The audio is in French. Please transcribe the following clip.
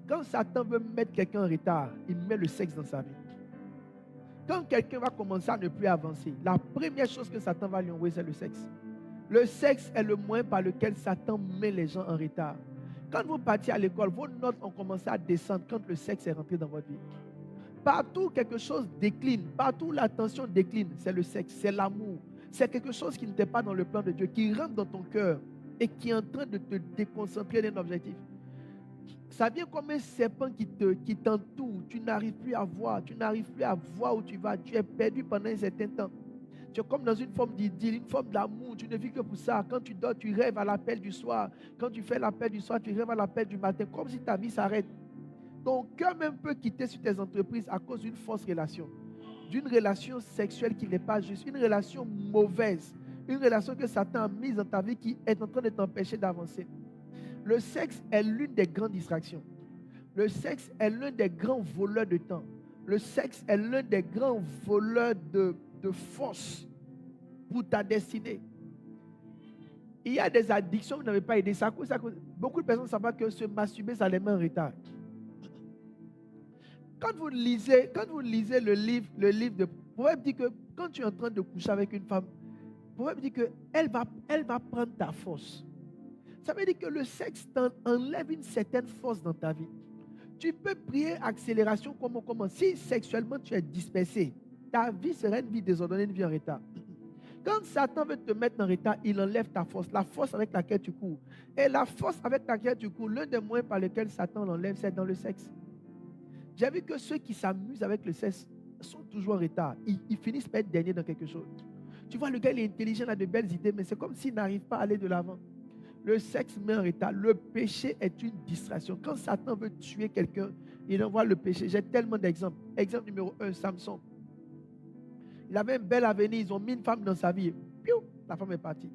Quand Satan veut mettre quelqu'un en retard, il met le sexe dans sa vie. Quand quelqu'un va commencer à ne plus avancer, la première chose que Satan va lui envoyer, c'est le sexe. Le sexe est le moyen par lequel Satan met les gens en retard. Quand vous partiez à l'école, vos notes ont commencé à descendre quand le sexe est rentré dans votre vie. Partout quelque chose décline, partout l'attention décline, c'est le sexe, c'est l'amour. C'est quelque chose qui n'était pas dans le plan de Dieu, qui rentre dans ton cœur et qui est en train de te déconcentrer d'un objectif. Ça vient comme un serpent qui t'entoure. Tu n'arrives plus à voir. Tu n'arrives plus à voir où tu vas. Tu es perdu pendant un certain temps. Tu es comme dans une forme d'idylle, une forme d'amour. Tu ne vis que pour ça. Quand tu dors, tu rêves à l'appel du soir. Quand tu fais l'appel du soir, tu rêves à l'appel du matin. Comme si ta vie s'arrête. Ton cœur même peut quitter sur tes entreprises à cause d'une fausse relation. D'une relation sexuelle qui n'est pas juste. Une relation mauvaise. Une relation que Satan a mise dans ta vie qui est en train de t'empêcher d'avancer. Le sexe est l'une des grandes distractions. Le sexe est l'un des grands voleurs de temps. Le sexe est l'un des grands voleurs de force pour ta destinée. Il y a des addictions que vous n'avez pas aidé. Beaucoup de personnes ne savent pas que se masturber, ça les met en retard. Quand vous lisez le livre de Proverbe dit que quand tu es en train de coucher avec une femme, Proverbe dit qu'elle va prendre ta force. Ça veut dire que le sexe enlève une certaine force dans ta vie. Tu peux prier accélération comment. Si sexuellement tu es dispersé, ta vie sera une vie désordonnée, une vie en retard. Quand Satan veut te mettre en retard, il enlève ta force, la force avec laquelle tu cours. Et la force avec laquelle tu cours, l'un des moyens par lesquels Satan l'enlève, c'est dans le sexe. J'ai vu que ceux qui s'amusent avec le sexe sont toujours en retard. Ils finissent par être derniers dans quelque chose. Tu vois, le gars, il est intelligent, il a de belles idées, mais c'est comme s'il n'arrive pas à aller de l'avant. Le sexe met en retard. Le péché est une distraction. Quand Satan veut tuer quelqu'un, il envoie le péché. J'ai tellement d'exemples. Exemple numéro 1, Samson. Il avait un bel avenir. Ils ont mis une femme dans sa vie. Piou, la femme est partie.